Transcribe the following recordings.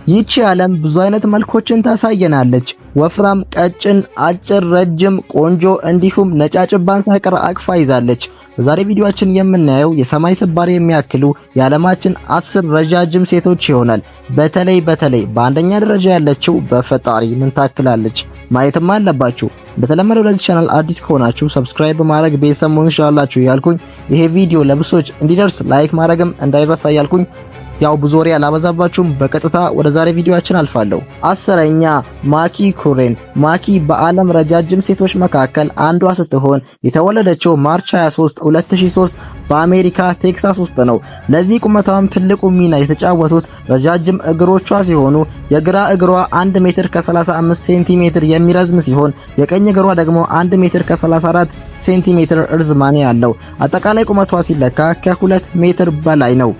ይህች ዓለም ብዙ አይነት መልኮችን ታሳየናለች። ወፍራም፣ ቀጭን፣ አጭር፣ ረጅም፣ ቆንጆ እንዲሁም ነጫጭባን ሳይቀር አቅፋ ይዛለች። በዛሬ ቪዲዮአችን የምናየው የሰማይ ስባሪ የሚያክሉ የዓለማችን 10 ረጃጅም ሴቶች ይሆናል። በተለይ በአንደኛ ደረጃ ያለችው በፈጣሪ ምን ታክላለች ማየትም አለባችሁ። እንደተለመደው ለዚህ ቻናል አዲስ ከሆናችሁ ሰብስክራይብ በማድረግ ቤተሰብ መሆን ትችላላችሁ ያልኩኝ፣ ይሄ ቪዲዮ ለብዙዎች እንዲደርስ ላይክ ማድረግም እንዳይረሳ ያልኩኝ። ያው ብዙ ወሬ አላበዛባችሁም፣ በቀጥታ ወደ ዛሬ ቪዲዮአችን አልፋለሁ። 10ኛ ማኪ ኩሬን። ማኪ በዓለም ረጃጅም ሴቶች መካከል አንዷ ስትሆን የተወለደችው ማርች 23 2003 በአሜሪካ ቴክሳስ ውስጥ ነው። ለዚህ ቁመቷም ትልቁ ሚና የተጫወቱት ረጃጅም እግሮቿ ሲሆኑ የግራ እግሯ 1 ሜትር ከ35 ሴንቲሜትር የሚረዝም ሲሆን የቀኝ እግሯ ደግሞ 1 ሜትር ከ34 ሴንቲሜትር እርዝማኔ ያለው አጠቃላይ ቁመቷ ሲለካ ከ2 ሜትር በላይ ነው።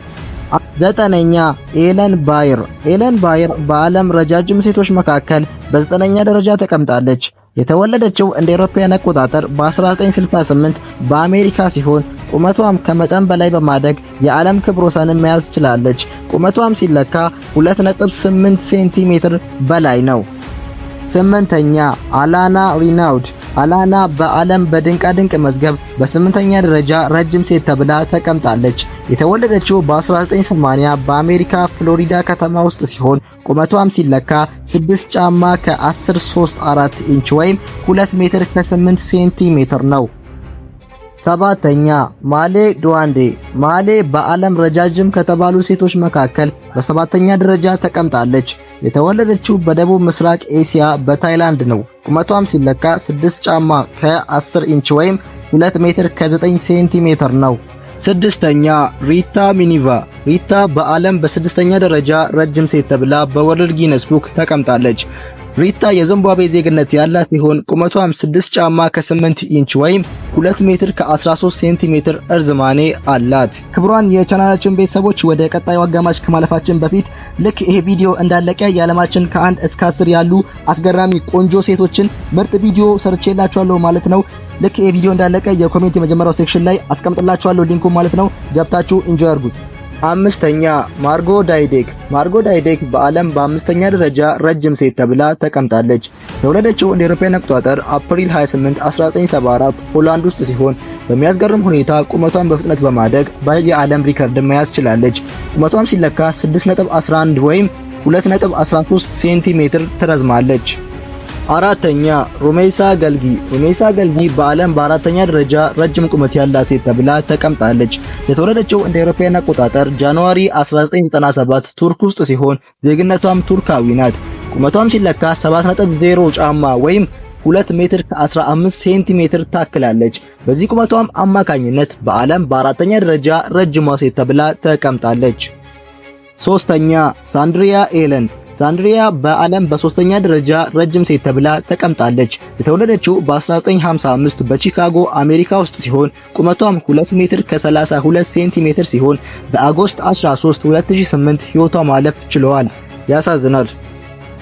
9ኛ ኤለን ባየር። ኤለን ባየር በዓለም ረጃጅም ሴቶች መካከል በ9ኛ ደረጃ ተቀምጣለች። የተወለደችው እንደ አውሮፓውያን አቆጣጠር በ1968 በአሜሪካ ሲሆን ቁመቷም ከመጠን በላይ በማደግ የዓለም ክብረ ወሰንን መያዝ ችላለች። ቁመቷም ሲለካ 2.8 ሴንቲሜትር በላይ ነው። 8ኛ አላና ሪናውድ። አላና በዓለም በድንቃድንቅ መዝገብ በ8ኛ ደረጃ ረጅም ሴት ተብላ ተቀምጣለች። የተወለደችው በ1980 በአሜሪካ ፍሎሪዳ ከተማ ውስጥ ሲሆን ቁመቷም ሲለካ 6 ጫማ ከ10.34 ኢንች ወይም 2 ሜትር ከ8 ሴንቲሜትር ነው። 7ኛ ማሌ ዱዋንዴ። ማሌ በዓለም ረጃጅም ከተባሉ ሴቶች መካከል በ7ኛ ደረጃ ተቀምጣለች። የተወለደችው በደቡብ ምስራቅ ኤሲያ በታይላንድ ነው። ቁመቷም ሲለካ 6 ጫማ ከ10 ኢንች ወይም 2 ሜትር ከ9 ሴንቲሜትር ነው። 6ኛ ሪታ ሚኒቫ። ሪታ በዓለም በ6ኛ ደረጃ ረጅም ሴት ተብላ በወርልድ ጊነስ ቡክ ተቀምጣለች። ሪታ የዚምባብዌ ዜግነት ያላት ሲሆን ቁመቷም 6 ጫማ ከ8 ኢንች ወይም 2 ሜትር ከ13 ሴንቲሜትር እርዝማኔ አላት። ክቡራን የቻናላችን ቤተሰቦች ወደ ቀጣዩ አጋማሽ ከማለፋችን በፊት ልክ ይሄ ቪዲዮ እንዳለቀ የዓለማችን ከ1 እስከ 10 ያሉ አስገራሚ ቆንጆ ሴቶችን ምርጥ ቪዲዮ ሰርቼላችኋለሁ ማለት ነው። ልክ ይሄ ቪዲዮ እንዳለቀ የኮሜንት የመጀመሪያው ሴክሽን ላይ አስቀምጥላችኋለሁ ሊንኩ ማለት ነው። ገብታችሁ ኢንጆይ አድርጉት። 5ኛ ማርጎ ዳይዴክ። ማርጎ ዳይዴክ በዓለም በ5ኛ ደረጃ ረጅም ሴት ተብላ ተቀምጣለች። የተወለደችው እንደ አውሮፓውያን አቆጣጠር አፕሪል 28 1974 ሆላንድ ውስጥ ሲሆን በሚያስገርም ሁኔታ ቁመቷን በፍጥነት በማደግ የዓለም ሪከርድ መያዝ ችላለች። ቁመቷም ሲለካ 6.11 ወይም 2.13 ሴንቲሜትር ትረዝማለች። 4ኛ ሩሜይሳ ገልጊ። ሩሜይሳ ገልጊ በዓለም በ4ኛ ደረጃ ረጅም ቁመት ያላት ሴት ተብላ ተቀምጣለች። የተወለደችው እንደ አውሮፓውያን አቆጣጠር ጃንዋሪ 1997 ቱርክ ውስጥ ሲሆን ዜግነቷም ቱርካዊ ናት። ቁመቷም ሲለካ 7.0 ጫማ ወይም 2 ሜትር ከ15 ሴንቲሜትር ታክላለች። በዚህ ቁመቷም አማካኝነት በዓለም በ4ኛ ደረጃ ረጅሟ ሴት ተብላ ተቀምጣለች። 3ኛ ሳንድሪያ ኤለን። ሳንድሪያ በዓለም በ3ኛ ደረጃ ረጅም ሴት ተብላ ተቀምጣለች። የተወለደችው በ1955 በቺካጎ አሜሪካ ውስጥ ሲሆን ቁመቷም 2 ሜትር ከ32 ሴንቲሜትር ሲሆን በአጎስት 13 2008 ሕይወቷ ማለፍ ችሏል። ያሳዝናል።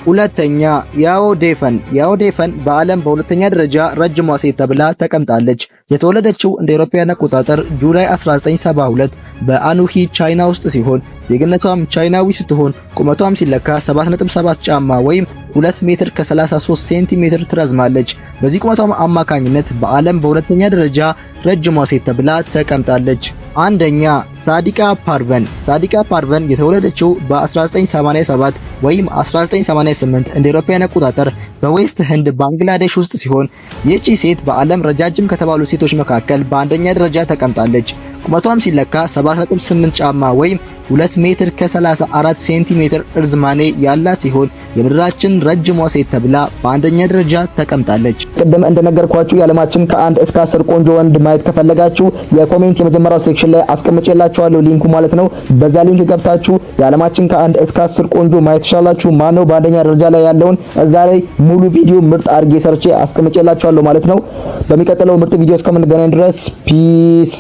2ኛ ያኦ ዴፈን። ያኦ ዴፈን በዓለም በ2ኛ ደረጃ ረጅሟ ሴት ተብላ ተቀምጣለች። የተወለደችው እንደ አውሮፓውያን አቆጣጠር ጁላይ 1972 በአኑሂ ቻይና ውስጥ ሲሆን ዜግነቷም ቻይናዊ ስትሆን ቁመቷም ሲለካ 7.7 ጫማ ወይም 2 ሜትር ከ33 ሴንቲሜትር ትረዝማለች። በዚህ ቁመቷም አማካኝነት በዓለም በ2ኛ ደረጃ ረጅሟ ሴት ተብላ ተቀምጣለች። 1ኛ ሳዲቃ ፓርቨን። ሳዲቃ ፓርቨን የተወለደችው በ1987 ወይም 1988 እንደ አውሮፓውያን አቆጣጠር በዌስት ህንድ ባንግላዴሽ ውስጥ ሲሆን ይህቺ ሴት በዓለም ረጃጅም ከተባሉ ሴቶች መካከል በአንደኛ ደረጃ ተቀምጣለች። ቁመቷም ሲለካ 7.8 ጫማ ወይም 2 ሜትር ከ34 ሴንቲሜትር እርዝማኔ ያላት ሲሆን የምድራችን ረጅሟ ሴት ተብላ በአንደኛ ደረጃ ተቀምጣለች። ቅድም እንደነገርኳችሁ የዓለማችን ከ1 እስከ 10 ቆንጆ ወንድ ማየት ከፈለጋችሁ የኮሜንት የመጀመሪያው ሴክሽን ላይ አስቀምጬላችኋለሁ ሊንኩ ማለት ነው። በዛ ሊንክ ገብታችሁ የዓለማችን ከ1 እስከ 10 ቆንጆ ማየት ትችላላችሁ። ማነው በአንደኛ ደረጃ ላይ ያለውን እዛ ላይ ሙሉ ቪዲዮ ምርጥ አድርጌ ሰርቼ አስቀምጬላችኋለሁ ማለት ነው። በሚቀጥለው ምርጥ ቪዲዮ እስከምንገናኝ ድረስ ፒስ